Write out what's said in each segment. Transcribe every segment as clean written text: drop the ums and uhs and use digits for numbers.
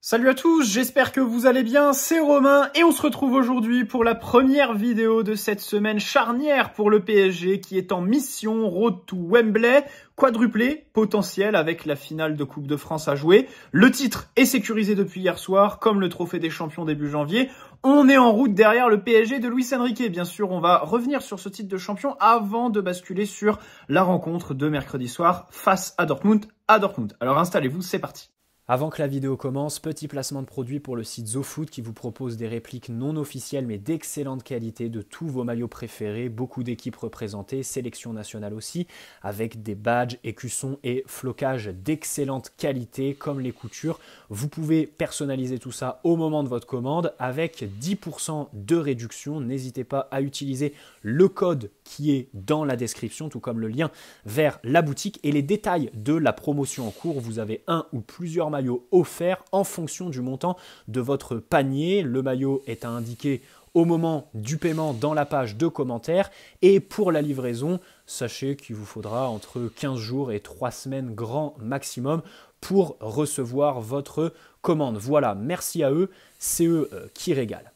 Salut à tous, j'espère que vous allez bien, c'est Romain et on se retrouve aujourd'hui pour la première vidéo de cette semaine charnière pour le PSG qui est en mission Road to Wembley, quadruplé potentiel avec la finale de Coupe de France à jouer. Le titre est sécurisé depuis hier soir, comme le trophée des champions début janvier. On est en route derrière le PSG de Luis Enrique. Bien sûr, on va revenir sur ce titre de champion avant de basculer sur la rencontre de mercredi soir face à Dortmund. Alors installez-vous, c'est parti. Avant que la vidéo commence, petit placement de produit pour le site ZoFoot qui vous propose des répliques non officielles mais d'excellente qualité de tous vos maillots préférés, beaucoup d'équipes représentées, sélection nationale aussi, avec des badges, écussons et flocages d'excellente qualité comme les coutures. Vous pouvez personnaliser tout ça au moment de votre commande avec 10% de réduction. N'hésitez pas à utiliser le code qui est dans la description, tout comme le lien vers la boutique et les détails de la promotion en cours. Vous avez un ou plusieurs maillot offert en fonction du montant de votre panier. Le maillot est à indiquer au moment du paiement dans la page de commentaires. Et pour la livraison, sachez qu'il vous faudra entre 15 jours et 3 semaines grand maximum pour recevoir votre commande. Voilà, merci à eux, c'est eux qui régalent.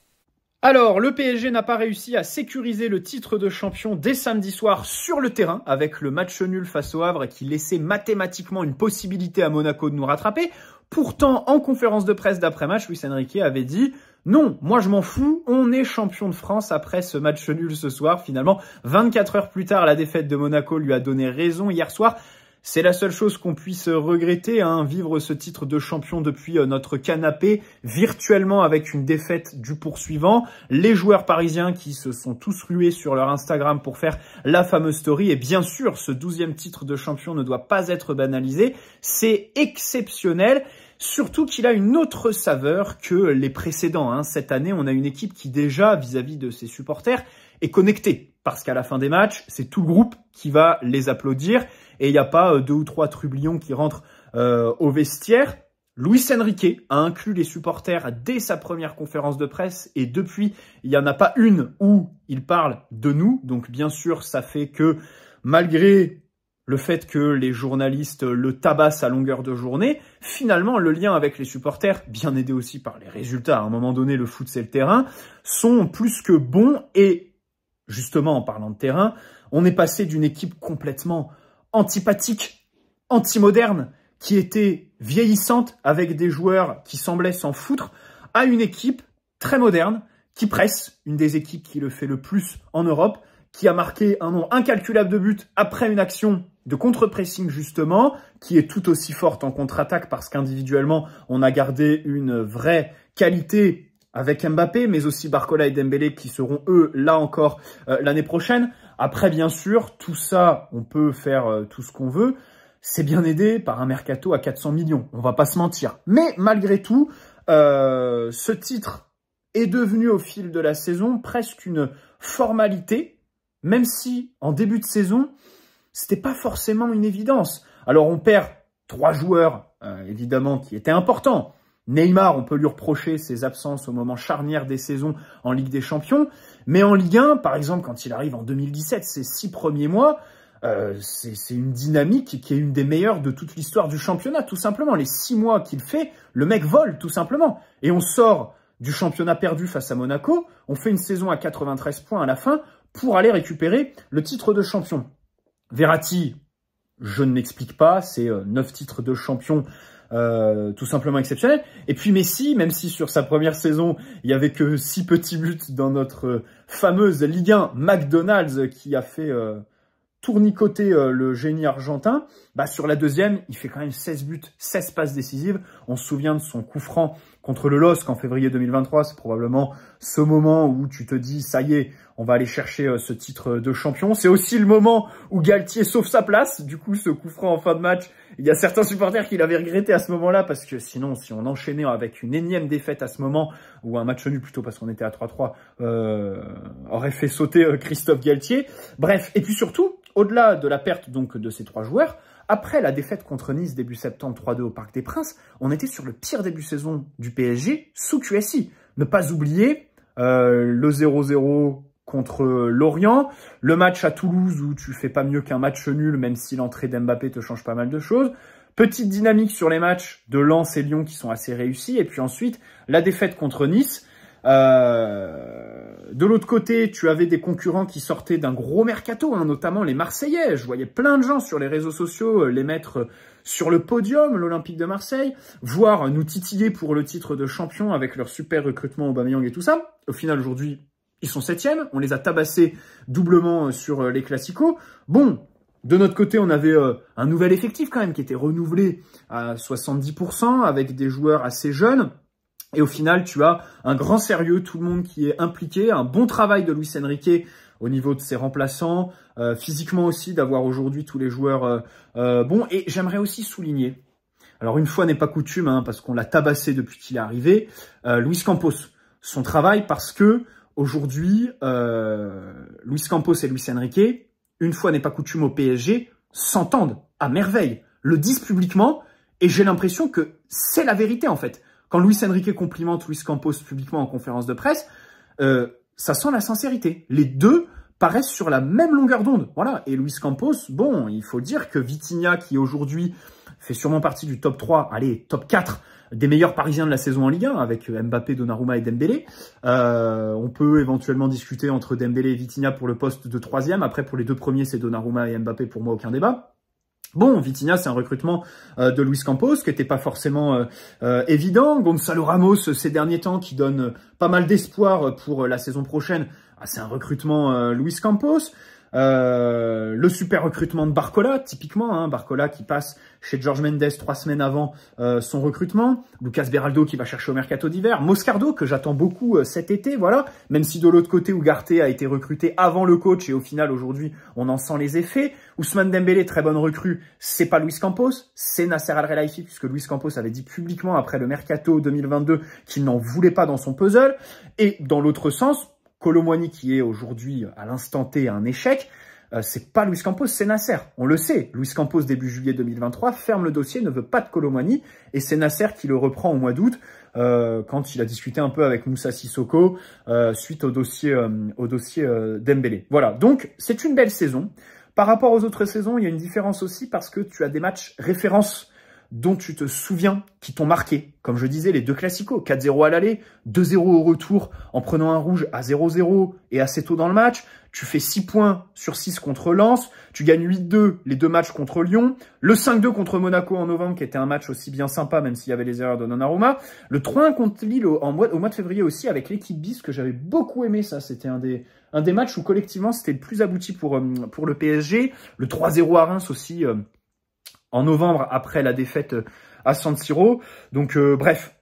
Alors, le PSG n'a pas réussi à sécuriser le titre de champion dès samedi soir sur le terrain avec le match nul face au Havre qui laissait mathématiquement une possibilité à Monaco de nous rattraper. Pourtant, en conférence de presse d'après-match, Luis Enrique avait dit « Non, moi je m'en fous, on est champion de France après ce match nul ce soir. » Finalement, 24 heures plus tard, la défaite de Monaco lui a donné raison hier soir. C'est la seule chose qu'on puisse regretter, vivre ce titre de champion depuis notre canapé, virtuellement avec une défaite du poursuivant. Les joueurs parisiens qui se sont tous rués sur leur Instagram pour faire la fameuse story. Et bien sûr, ce 12e titre de champion ne doit pas être banalisé. C'est exceptionnel. Surtout qu'il a une autre saveur que les précédents. Cette année, on a une équipe qui déjà, vis-à-vis de ses supporters, est connectée. Parce qu'à la fin des matchs, c'est tout le groupe qui va les applaudir. Et il n'y a pas 2 ou 3 trublions qui rentrent au vestiaire. Luis Enrique a inclus les supporters dès sa première conférence de presse. Et depuis, il n'y en a pas une où il parle de nous. Donc bien sûr, ça fait que malgré le fait que les journalistes le tabassent à longueur de journée, finalement, le lien avec les supporters, bien aidé aussi par les résultats, à un moment donné, le foot c'est le terrain, sont plus que bons. Et justement, en parlant de terrain, on est passé d'une équipe complètement antipathique, anti-moderne, qui était vieillissante avec des joueurs qui semblaient s'en foutre, à une équipe très moderne, qui presse, une des équipes qui le fait le plus en Europe, qui a marqué un nombre incalculable de buts après une action de contre-pressing justement, qui est tout aussi forte en contre-attaque parce qu'individuellement, on a gardé une vraie qualité avec Mbappé, mais aussi Barcola et Dembélé qui seront eux, là encore, l'année prochaine. Après, bien sûr, tout ça, on peut faire tout ce qu'on veut. C'est bien aidé par un mercato à 400 millions, on va pas se mentir. Mais malgré tout, ce titre est devenu au fil de la saison presque une formalité, même si en début de saison, c'était pas forcément une évidence. Alors on perd 3 joueurs, évidemment, qui étaient importants. Neymar, on peut lui reprocher ses absences au moment charnière des saisons en Ligue des Champions. Mais en Ligue 1, par exemple, quand il arrive en 2017, ces 6 premiers mois, c'est une dynamique qui est une des meilleures de toute l'histoire du championnat, tout simplement. Les 6 mois qu'il fait, le mec vole, tout simplement. Et on sort du championnat perdu face à Monaco, on fait une saison à 93 points à la fin pour aller récupérer le titre de champion. Verratti, je ne m'explique pas, c'est 9 titres de champion tout simplement exceptionnel. Et puis Messi, même si sur sa première saison, il y avait que 6 petits buts dans notre fameuse Ligue 1 McDonald's qui a fait tournicoter le génie argentin, sur la deuxième, il fait quand même 16 buts, 16 passes décisives. On se souvient de son coup franc contre le LOSC en février 2023. C'est probablement ce moment où tu te dis, ça y est, on va aller chercher ce titre de champion. C'est aussi le moment où Galtier sauve sa place. Du coup, ce coup franc en fin de match, il y a certains supporters qui l'avaient regretté à ce moment-là parce que sinon, si on enchaînait avec une énième défaite à ce moment, ou un match nul plutôt parce qu'on était à 3-3, aurait fait sauter Christophe Galtier. Bref, et puis surtout, au-delà de la perte donc de ces 3 joueurs, après la défaite contre Nice début septembre 3-2 au Parc des Princes, on était sur le pire début de saison du PSG sous QSI. Ne pas oublier le 0-0 contre Lorient, le match à Toulouse où tu fais pas mieux qu'un match nul même si l'entrée d'Mbappé te change pas mal de choses, Petite dynamique sur les matchs de Lens et Lyon qui sont assez réussis. Et puis ensuite, la défaite contre Nice. De l'autre côté, tu avais des concurrents qui sortaient d'un gros mercato, hein, notamment les Marseillais. Je voyais plein de gens sur les réseaux sociaux les mettre sur le podium, l'Olympique de Marseille, voire nous titiller pour le titre de champion avec leur super recrutement Aubameyang et tout ça. Au final, aujourd'hui, ils sont 7e. On les a tabassés doublement sur les Classicos. Bon, de notre côté, on avait un nouvel effectif quand même qui était renouvelé à 70% avec des joueurs assez jeunes. Et au final, tu as un grand sérieux, tout le monde qui est impliqué, un bon travail de Luis Enrique au niveau de ses remplaçants, physiquement aussi, d'avoir aujourd'hui tous les joueurs bons. Et j'aimerais aussi souligner, alors une fois n'est pas coutume, hein, parce qu'on l'a tabassé depuis qu'il est arrivé, Luis Campos, son travail, parce que aujourd'hui, Luis Campos et Luis Enrique, une fois n'est pas coutume au PSG, s'entendent à merveille, le disent publiquement, et j'ai l'impression que c'est la vérité en fait. Quand Luis Enrique complimente Luis Campos publiquement en conférence de presse, ça sent la sincérité. Les deux paraissent sur la même longueur d'onde. Voilà. Et Luis Campos, bon, il faut dire que Vitinha, qui aujourd'hui fait sûrement partie du top 3, allez, top 4 des meilleurs Parisiens de la saison en Ligue 1, avec Mbappé, Donnarumma et Dembélé. On peut éventuellement discuter entre Dembélé et Vitinha pour le poste de 3e. Après, pour les deux premiers, c'est Donnarumma et Mbappé. Pour moi, aucun débat. Bon, Vitinha, c'est un recrutement de Luis Campos qui n'était pas forcément évident. Gonzalo Ramos, ces derniers temps, qui donne pas mal d'espoir pour la saison prochaine. Ah, c'est un recrutement Luis Campos. Le super recrutement de Barcola, typiquement, hein, Barcola qui passe chez Jorge Mendes 3 semaines avant son recrutement, Lucas Beraldo qui va chercher au mercato d'hiver, Moscardo que j'attends beaucoup cet été, voilà, même si de l'autre côté Ugarte a été recruté avant le coach et au final aujourd'hui on en sent les effets. Ousmane Dembélé, très bonne recrue, c'est pas Luis Campos, c'est Nasser Al-Khelaifi, puisque Luis Campos avait dit publiquement après le mercato 2022 qu'il n'en voulait pas dans son puzzle. Et dans l'autre sens, Kolo Muani, qui est aujourd'hui, à l'instant T, un échec, c'est pas Luis Campos, c'est Nasser. On le sait. Luis Campos, début juillet 2023, ferme le dossier, ne veut pas de Kolo Muani, et c'est Nasser qui le reprend au mois d'août, quand il a discuté un peu avec Moussa Sissoko, suite au dossier Dembélé. Voilà. Donc, c'est une belle saison. Par rapport aux autres saisons, il y a une différence aussi parce que tu as des matchs références dont tu te souviens, qui t'ont marqué. Comme je disais, les deux classicos, 4-0 à l'aller, 2-0 au retour en prenant un rouge à 0-0 et assez tôt dans le match. Tu fais 6 points sur 6 contre Lens. Tu gagnes 8-2 les deux matchs contre Lyon. Le 5-2 contre Monaco en novembre, qui était un match aussi bien sympa, même s'il y avait les erreurs de Donnarumma. Le 3-1 contre Lille au mois de février aussi, avec l'équipe bis, que j'avais beaucoup aimé. Ça, c'était un des matchs où collectivement, c'était le plus abouti pour le PSG. Le 3-0 à Reims aussi, en novembre, après la défaite à San Siro. Donc, bref,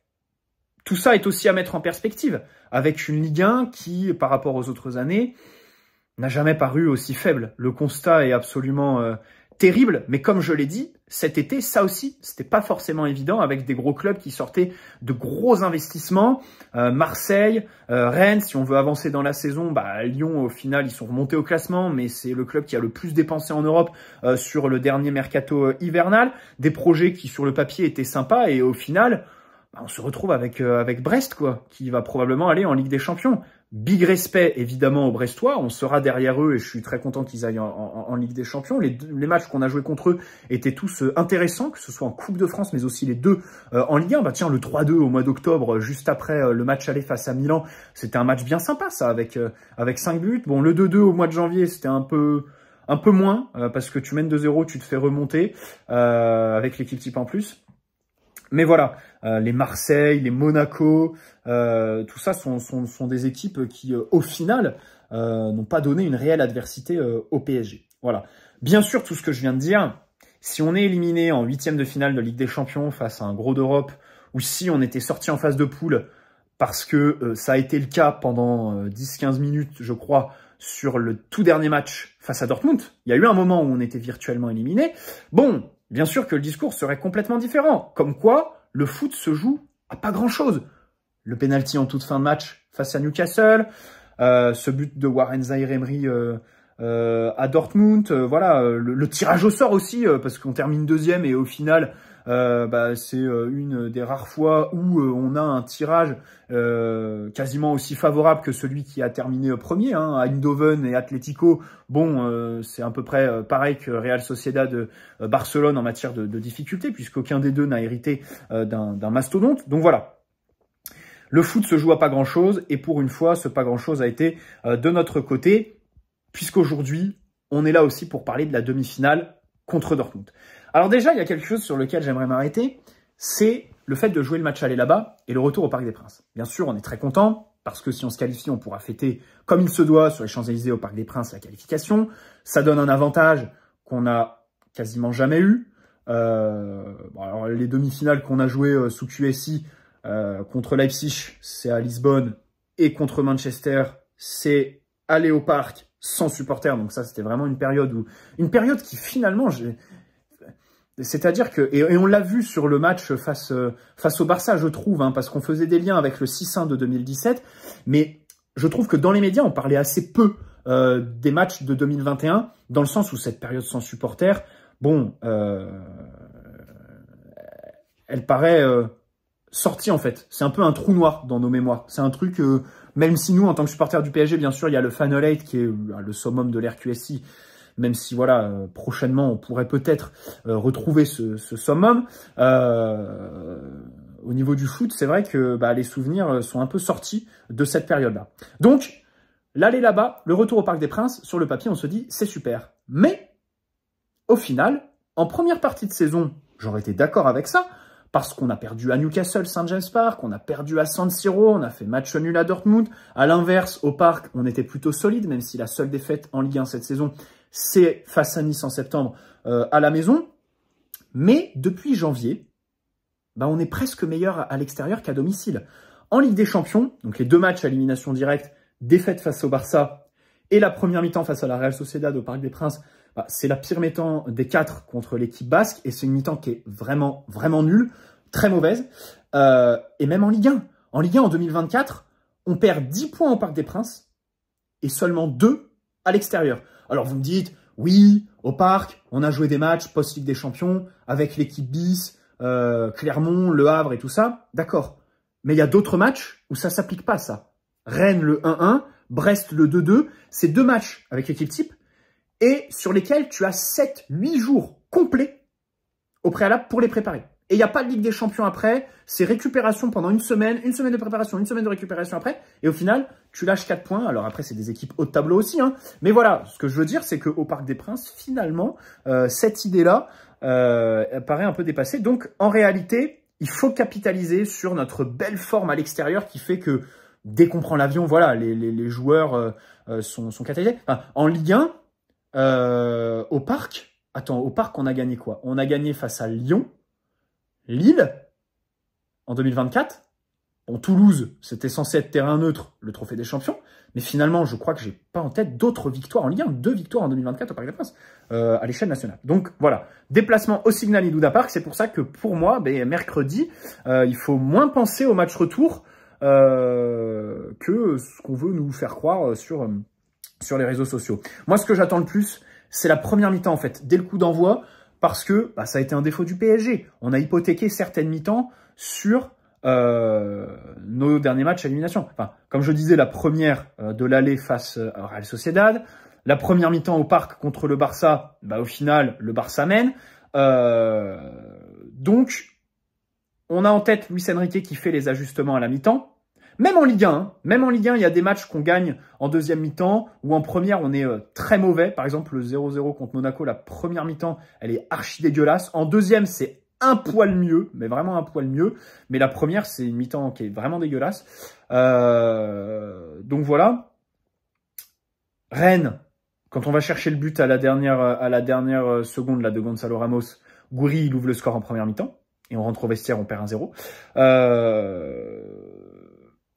tout ça est aussi à mettre en perspective, avec une Ligue 1 qui, par rapport aux autres années, n'a jamais paru aussi faible. Le constat est absolument terrible, mais comme je l'ai dit, cet été, ça aussi, c'était pas forcément évident, avec des gros clubs qui sortaient de gros investissements. Marseille, Rennes, si on veut avancer dans la saison, Lyon, au final, ils sont remontés au classement, mais c'est le club qui a le plus dépensé en Europe sur le dernier mercato hivernal. Des projets qui, sur le papier, étaient sympas, et au final, on se retrouve avec Brest, quoi, qui va probablement aller en Ligue des Champions. Big respect, évidemment, aux Brestois. On sera derrière eux et je suis très content qu'ils aillent en Ligue des Champions. Les matchs qu'on a joués contre eux étaient tous intéressants, que ce soit en Coupe de France, mais aussi les deux en Ligue 1. Tiens, le 3-2 au mois d'octobre, juste après le match aller face à Milan, c'était un match bien sympa, ça, avec 5 buts. Bon, le 2-2 au mois de janvier, c'était un peu moins, parce que tu mènes 2-0, tu te fais remonter, avec l'équipe type en plus. Mais voilà, les Marseille, les Monaco, tout ça sont des équipes qui, au final, n'ont pas donné une réelle adversité au PSG. Voilà. Bien sûr, tout ce que je viens de dire, si on est éliminé en 8e de finale de Ligue des Champions face à un gros d'Europe, ou si on était sorti en phase de poule, parce que ça a été le cas pendant 10-15 minutes, je crois, sur le tout dernier match face à Dortmund, il y a eu un moment où on était virtuellement éliminé. Bon, bien sûr que le discours serait complètement différent. Comme quoi, le foot se joue à pas grand-chose. Le penalty en toute fin de match face à Newcastle, ce but de Warren Zaïre-Emery à Dortmund, voilà, le tirage au sort aussi, parce qu'on termine 2e et au final, c'est une des rares fois où on a un tirage quasiment aussi favorable que celui qui a terminé premier, hein, Eindhoven et Atlético. Bon, c'est à peu près pareil que Real Sociedad Barcelone en matière de difficulté, puisqu'aucun des deux n'a hérité d'un mastodonte. Donc voilà. Le foot se joue à pas grand-chose, et pour une fois, ce pas grand-chose a été de notre côté, puisqu'aujourd'hui, on est là aussi pour parler de la demi-finale contre Dortmund. Alors déjà, il y a quelque chose sur lequel j'aimerais m'arrêter, c'est le fait de jouer le match aller là-bas et le retour au Parc des Princes. Bien sûr, on est très content, parce que si on se qualifie, on pourra fêter comme il se doit sur les Champs-Élysées au Parc des Princes la qualification. Ça donne un avantage qu'on n'a quasiment jamais eu. Alors, les demi-finales qu'on a jouées sous QSI, contre Leipzig, c'est à Lisbonne, et contre Manchester, c'est aller au parc sans supporters. Donc ça, c'était vraiment une période qui finalement, c'est-à-dire que, et on l'a vu sur le match face au Barça, je trouve, hein, parce qu'on faisait des liens avec le 6-1 de 2017, mais je trouve que dans les médias, on parlait assez peu des matchs de 2021, dans le sens où cette période sans supporters, bon, elle paraît sortie en fait. C'est un peu un trou noir dans nos mémoires. C'est un truc, même si nous, en tant que supporters du PSG, bien sûr, il y a le Final 8 qui est le summum de l'RQSI, même si voilà, prochainement, on pourrait peut-être retrouver ce summum. Au niveau du foot, c'est vrai que les souvenirs sont un peu sortis de cette période-là. Donc, l'aller là-bas, le retour au Parc des Princes, sur le papier, on se dit, c'est super. Mais, au final, en première partie de saison, j'aurais été d'accord avec ça, parce qu'on a perdu à Newcastle, St. James Park, on a perdu à San Siro, on a fait match nul à Dortmund. À l'inverse, au Parc, on était plutôt solide, même si la seule défaite en Ligue 1 cette saison, c'est face à Nice en septembre à la maison. Mais depuis janvier, on est presque meilleur à l'extérieur qu'à domicile. En Ligue des Champions, donc les deux matchs à élimination directe, défaite face au Barça et la première mi-temps face à la Real Sociedad au Parc des Princes, c'est la pire mi-temps des 4 contre l'équipe basque, et c'est une mi-temps qui est vraiment, vraiment nulle, très mauvaise. Et même en Ligue 1. En Ligue 1, en 2024, on perd 10 points au Parc des Princes et seulement 2 à l'extérieur. Alors vous me dites, oui, au Parc, on a joué des matchs post-Ligue des Champions avec l'équipe bis, Clermont, Le Havre et tout ça. D'accord. Mais il y a d'autres matchs où ça s'applique pas, ça. Rennes, le 1-1, Brest, le 2-2. C'est 2 matchs avec l'équipe type, et sur lesquels tu as 7-8 jours complets au préalable pour les préparer. Et il n'y a pas de Ligue des Champions après, c'est récupération pendant une semaine de préparation, une semaine de récupération après, et au final, tu lâches 4 points. Alors après, c'est des équipes haut de tableau aussi, hein. Mais voilà, ce que je veux dire, c'est qu'au Parc des Princes, finalement, cette idée-là paraît un peu dépassée. Donc, en réalité, il faut capitaliser sur notre belle forme à l'extérieur qui fait que, dès qu'on prend l'avion, voilà, les joueurs sont catalysés. Enfin, en Ligue 1, au Parc, on a gagné quoi? On a gagné face à Lyon, Lille, en 2024. Bon, Toulouse, c'était censé être terrain neutre, le trophée des champions. Mais finalement, je crois que j'ai pas en tête d'autres victoires en Ligue 1. 2 victoires en 2024 au Parc des Princes, à l'échelle nationale. Donc voilà, déplacement au Signal Iduna Park. C'est pour ça que pour moi, mercredi, il faut moins penser au match retour que ce qu'on veut nous faire croire sur les réseaux sociaux. Moi, ce que j'attends le plus, c'est la première mi-temps, en fait, dès le coup d'envoi, parce que ça a été un défaut du PSG. On a hypothéqué certaines mi-temps sur nos derniers matchs à élimination. Enfin, comme je disais, la première de l'aller face à Real Sociedad, la première mi-temps au Parc contre le Barça, au final, le Barça mène. Donc, on a en tête Luis Enrique qui fait les ajustements à la mi-temps. Même en Ligue 1, il y a des matchs qu'on gagne en deuxième mi-temps, ou en première, on est très mauvais. Par exemple, le 0-0 contre Monaco, la première mi-temps, elle est archi dégueulasse. En deuxième, c'est un poil mieux, mais vraiment un poil mieux. Mais la première, c'est une mi-temps qui est vraiment dégueulasse. Donc voilà. Rennes, quand on va chercher le but à la dernière seconde là, de Gonzalo Ramos, Gouiri, il ouvre le score en première mi-temps. Et on rentre au vestiaire, on perd 1-0.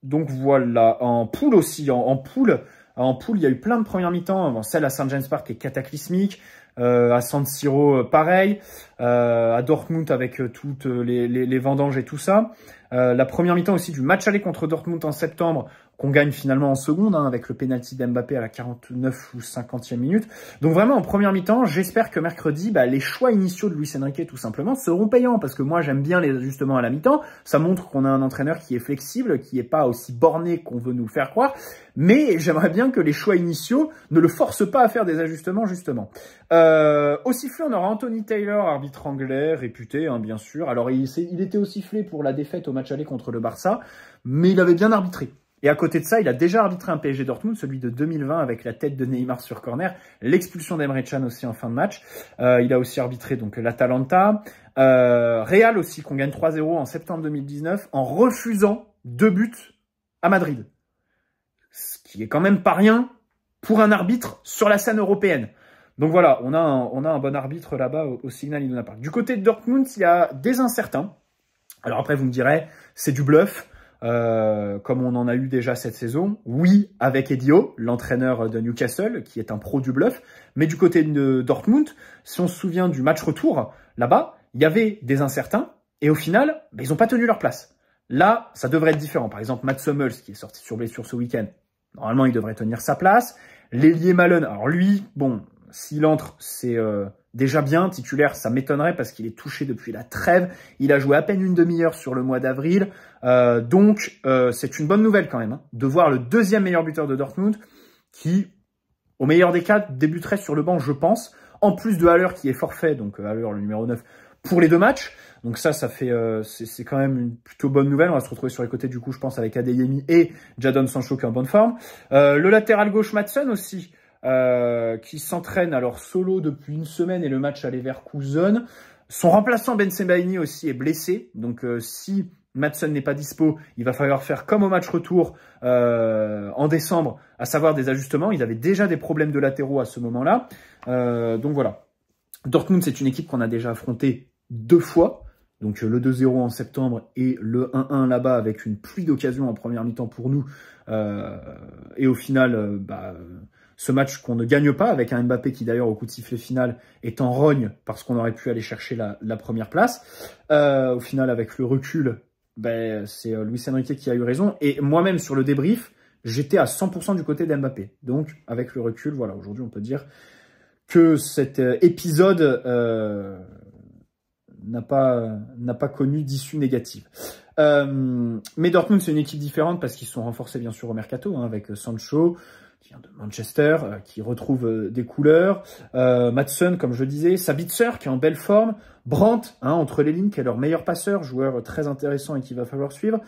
Donc voilà, en poule aussi, en poule, il y a eu plein de premières mi-temps. Bon, celle à St. James Park est cataclysmique, à San Siro pareil, à Dortmund avec toutes les vendanges et tout ça. La première mi-temps aussi du match aller contre Dortmund en septembre, qu'on gagne finalement en seconde, hein, avec le penalty d'Mbappé à la 49 ou 50e minute. Donc vraiment, en première mi-temps, j'espère que mercredi, les choix initiaux de Luis Enrique, tout simplement, seront payants, parce que moi, j'aime bien les ajustements à la mi-temps. Ça montre qu'on a un entraîneur qui est flexible, qui est pas aussi borné qu'on veut nous le faire croire, mais j'aimerais bien que les choix initiaux ne le forcent pas à faire des ajustements, justement. Au sifflet, on aura Anthony Taylor, arbitre anglais, réputé, hein, bien sûr. Alors, il était au sifflet pour la défaite au match aller contre le Barça, mais il avait bien arbitré. Et à côté de ça, il a déjà arbitré un PSG Dortmund, celui de 2020 avec la tête de Neymar sur corner, l'expulsion d'Emre Can aussi en fin de match. Il a aussi arbitré donc l'Atalanta, Real aussi qu'on gagne 3-0 en septembre 2019 en refusant 2 buts à Madrid. Ce qui est quand même pas rien pour un arbitre sur la scène européenne. Donc voilà, on a un bon arbitre là-bas au Signal Iduna Park. Du côté de Dortmund, il y a des incertains. Alors après, vous me direz, c'est du bluff. Comme on en a eu déjà cette saison. Oui, avec Eddie Howe, l'entraîneur de Newcastle, qui est un pro du bluff. Mais du côté de Dortmund, si on se souvient du match retour, là-bas, il y avait des incertains. Et au final, ils n'ont pas tenu leur place. Là, ça devrait être différent. Par exemple, Mats Hummels, qui est sorti sur blessure ce week-end, normalement, il devrait tenir sa place. L'ailier Malen, alors lui, bon, s'il entre, c'est déjà bien. Titulaire, ça m'étonnerait parce qu'il est touché depuis la trêve. Il a joué à peine une demi-heure sur le mois d'avril. Donc, c'est une bonne nouvelle quand même, hein, de voir le deuxième meilleur buteur de Dortmund qui, au meilleur des cas, débuterait sur le banc, je pense. En plus de Haller qui est forfait, donc Haller, le numéro 9, pour les 2 matchs. Donc ça fait, c'est quand même une plutôt bonne nouvelle. On va se retrouver sur les côtés, du coup, je pense, avec Adeyemi et Jadon Sancho qui est en bonne forme. Le latéral gauche Madsen aussi, qui s'entraîne alors solo depuis une semaine et le match à Leverkusen. Son remplaçant Ben Sebaini aussi est blessé, donc si Madsen n'est pas dispo, il va falloir faire comme au match retour en décembre, à savoir des ajustements. Il avait déjà des problèmes de latéraux à ce moment-là, donc voilà. Dortmund, c'est une équipe qu'on a déjà affrontée 2 fois, donc le 2-0 en septembre et le 1-1 là-bas avec une pluie d'occasions en première mi-temps pour nous, et au final, ce match qu'on ne gagne pas, avec un Mbappé qui d'ailleurs au coup de sifflet final est en rogne parce qu'on aurait pu aller chercher la première place. Au final, avec le recul, c'est Luis Enrique qui a eu raison. Et moi-même sur le débrief, j'étais à 100% du côté d'Mbappé. Donc avec le recul, voilà, aujourd'hui on peut dire que cet épisode n'a pas connu d'issue négative. Mais Dortmund, c'est une équipe différente parce qu'ils se sont renforcés bien sûr au mercato, hein, avec Sancho, qui vient de Manchester, qui retrouve des couleurs. Madsen, comme je le disais. Sabitzer, qui est en belle forme. Brandt, hein, entre les lignes, qui est leur meilleur passeur, joueur très intéressant et qu'il va falloir suivre.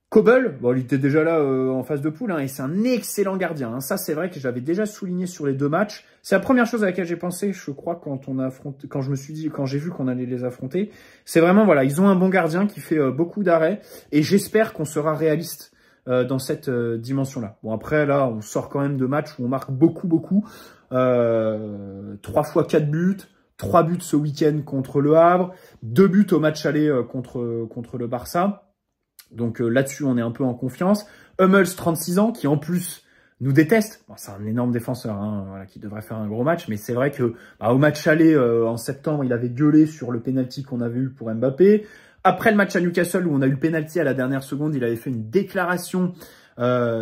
Kobel, bon, il était déjà là en phase de poule, hein, et c'est un excellent gardien. Hein. Ça, c'est vrai que j'avais déjà souligné sur les 2 matchs. C'est la première chose à laquelle j'ai pensé, je crois, quand j'ai vu qu'on allait les affronter. C'est vraiment, voilà, ils ont un bon gardien qui fait beaucoup d'arrêts, et j'espère qu'on sera réaliste dans cette dimension-là. Bon, après, là, on sort quand même de matchs où on marque beaucoup. 3 fois 4 buts, 3 buts ce week-end contre le Havre, 2 buts au match aller contre le Barça. Donc là-dessus, on est un peu en confiance. Hummels, 36 ans, qui en plus nous déteste. Bon, c'est un énorme défenseur, hein, voilà, qui devrait faire un gros match. Mais c'est vrai que au match aller en septembre, il avait gueulé sur le penalty qu'on avait eu pour Mbappé. Après le match à Newcastle, où on a eu le penalty à la dernière seconde, il avait fait une déclaration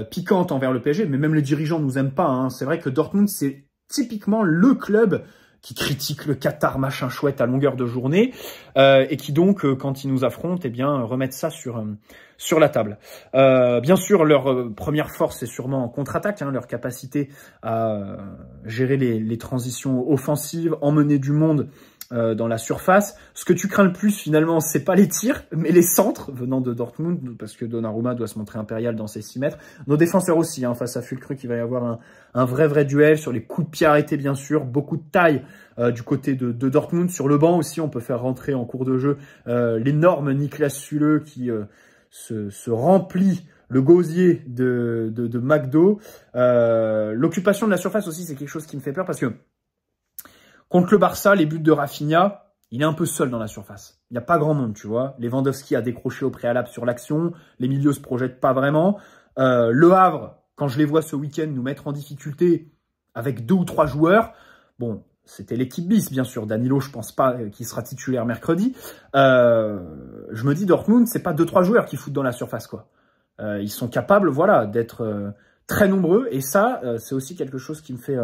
piquante envers le PSG. Mais même les dirigeants nous aiment pas. Hein. C'est vrai que Dortmund, c'est typiquement le club qui critique le Qatar, machin chouette à longueur de journée, et qui donc, quand ils nous affrontent, eh bien, remettent ça sur la table. Bien sûr, leur première force, c'est sûrement en contre-attaque, hein, leur capacité à gérer les transitions offensives, emmener du monde dans la surface. Ce que tu crains le plus, finalement, c'est pas les tirs, mais les centres venant de Dortmund, parce que Donnarumma doit se montrer impérial dans ses 6 mètres. Nos défenseurs aussi, hein, face à Füllkrug, il va y avoir un vrai duel sur les coups de pied arrêtés, bien sûr. Beaucoup de taille du côté de Dortmund. Sur le banc aussi, on peut faire rentrer en cours de jeu l'énorme Niklas Süle qui se remplit le gosier de McDo. L'occupation de la surface aussi, c'est quelque chose qui me fait peur parce que contre le Barça, les buts de Rafinha, il est un peu seul dans la surface. Il n'y a pas grand monde, tu vois. Lewandowski a décroché au préalable sur l'action. Les milieux se projettent pas vraiment. Le Havre, quand je les vois ce week-end nous mettre en difficulté avec 2 ou 3 joueurs, bon, c'était l'équipe bis, bien sûr. Danilo, je pense pas qu'il sera titulaire mercredi. Je me dis, Dortmund, c'est pas 2-3 joueurs qui foutent dans la surface, quoi. Ils sont capables, voilà, d'être très nombreux. Et ça, c'est aussi quelque chose qui me fait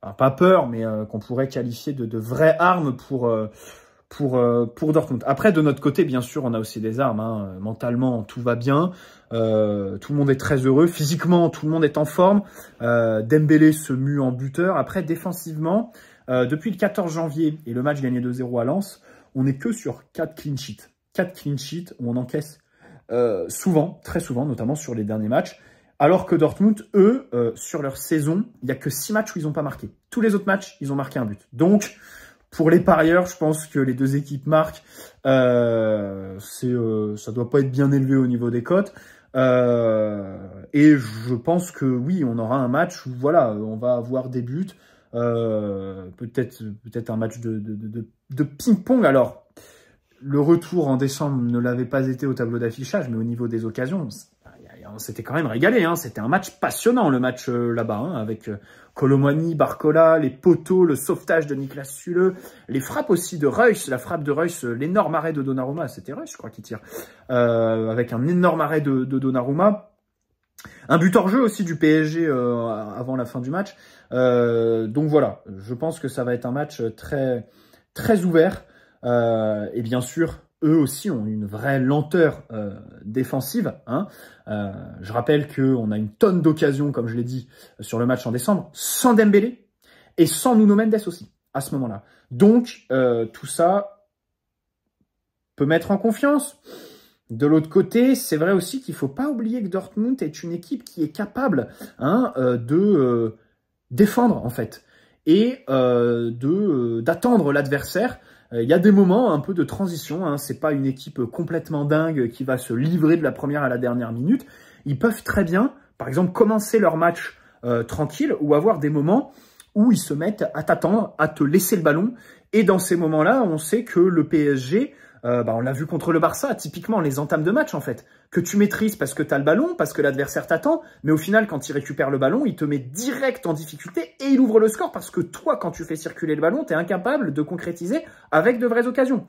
pas peur, mais qu'on pourrait qualifier de vraies armes pour Dortmund. Après, de notre côté, bien sûr, on a aussi des armes. Hein. Mentalement, tout va bien. Tout le monde est très heureux. Physiquement, tout le monde est en forme. Dembélé se mue en buteur. Après, défensivement, depuis le 14 janvier et le match gagné 2-0 à Lens, on n'est que sur 4 clean sheets. 4 clean sheets où on encaisse souvent, très souvent, notamment sur les derniers matchs. Alors que Dortmund, eux, sur leur saison, il n'y a que 6 matchs où ils n'ont pas marqué. Tous les autres matchs, ils ont marqué un but. Donc, pour les parieurs, je pense que les deux équipes marquent. Ça doit pas être bien élevé au niveau des cotes. Et je pense que oui, on aura un match où voilà, on va avoir des buts. Peut-être un match de ping-pong. Alors, le retour en décembre ne l'avait pas été au tableau d'affichage, mais au niveau des occasions, on s'était quand même régalé. Hein. C'était un match passionnant, le match là-bas, hein, avec Kolo Muani, Barcola, les poteaux, le sauvetage de Niklas Süle, les frappes aussi de Reus, la frappe de Reus, l'énorme arrêt de Donnarumma, c'était Reus, je crois, qui tire, avec un énorme arrêt de Donnarumma. Un but hors jeu aussi du PSG avant la fin du match. Donc voilà, je pense que ça va être un match très, très ouvert. Et bien sûr, eux aussi ont une vraie lenteur défensive. Hein. Je rappelle qu'on a une tonne d'occasions, comme je l'ai dit, sur le match en décembre, sans Dembélé et sans Nuno Mendes aussi, à ce moment-là. Donc, tout ça peut mettre en confiance. De l'autre côté, c'est vrai aussi qu'il ne faut pas oublier que Dortmund est une équipe qui est capable de défendre, en fait, et d'attendre l'adversaire. Il y a des moments un peu de transition, hein. C'est pas une équipe complètement dingue qui va se livrer de la première à la dernière minute. Ils peuvent très bien, par exemple, commencer leur match tranquille ou avoir des moments où ils se mettent à t'attendre, à te laisser le ballon. Et dans ces moments-là, on sait que le PSG, on l'a vu contre le Barça, typiquement les entames de match en fait, que tu maîtrises parce que tu as le ballon, parce que l'adversaire t'attend, mais au final quand il récupère le ballon, il te met direct en difficulté et il ouvre le score parce que toi quand tu fais circuler le ballon, tu es incapable de concrétiser avec de vraies occasions.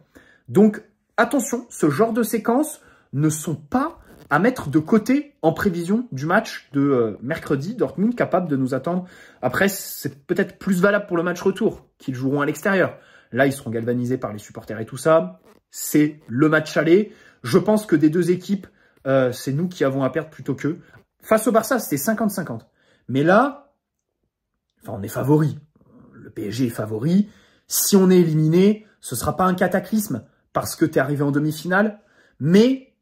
Donc attention, ce genre de séquences ne sont pas à mettre de côté en prévision du match de mercredi, Dortmund capable de nous attendre. Après, c'est peut-être plus valable pour le match retour, qu'ils joueront à l'extérieur. Là, ils seront galvanisés par les supporters et tout ça. C'est le match aller. Je pense que des deux équipes, c'est nous qui avons à perdre plutôt qu'eux. Face au Barça, c'était 50-50. Mais là, on est favori. Le PSG est favori. Si on est éliminé, ce ne sera pas un cataclysme parce que tu es arrivé en demi-finale. Mais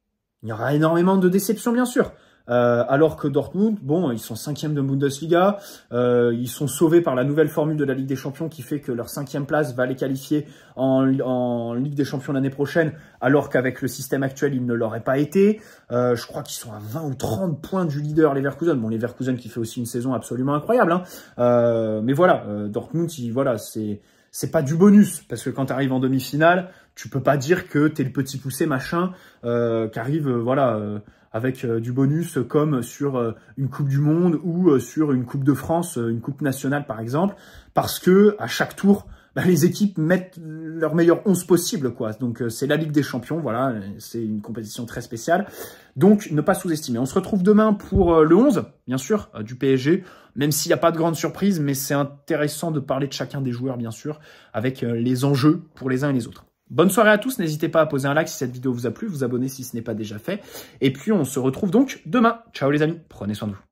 il y aura énormément de déceptions, bien sûr. Alors que Dortmund, bon, ils sont 5e de Bundesliga, ils sont sauvés par la nouvelle formule de la Ligue des Champions qui fait que leur 5e place va les qualifier en Ligue des Champions l'année prochaine, alors qu'avec le système actuel, ils ne l'auraient pas été. Je crois qu'ils sont à 20 ou 30 points du leader Leverkusen. Bon, Leverkusen qui fait aussi une saison absolument incroyable, hein. Mais voilà, Dortmund, voilà, c'est pas du bonus, parce que quand tu arrives en demi-finale, tu peux pas dire que t'es le petit poussé machin qui arrive, avec du bonus comme sur une Coupe du Monde ou sur une Coupe de France, une Coupe nationale par exemple, parce que à chaque tour, les équipes mettent leur meilleur 11 possible, quoi. Donc c'est la Ligue des Champions, voilà, c'est une compétition très spéciale. Donc ne pas sous-estimer. On se retrouve demain pour le 11, bien sûr, du PSG, même s'il n'y a pas de grande surprise, mais c'est intéressant de parler de chacun des joueurs, bien sûr, avec les enjeux pour les uns et les autres. Bonne soirée à tous, n'hésitez pas à poser un like si cette vidéo vous a plu, vous abonner si ce n'est pas déjà fait. Et puis on se retrouve donc demain. Ciao les amis, prenez soin de vous.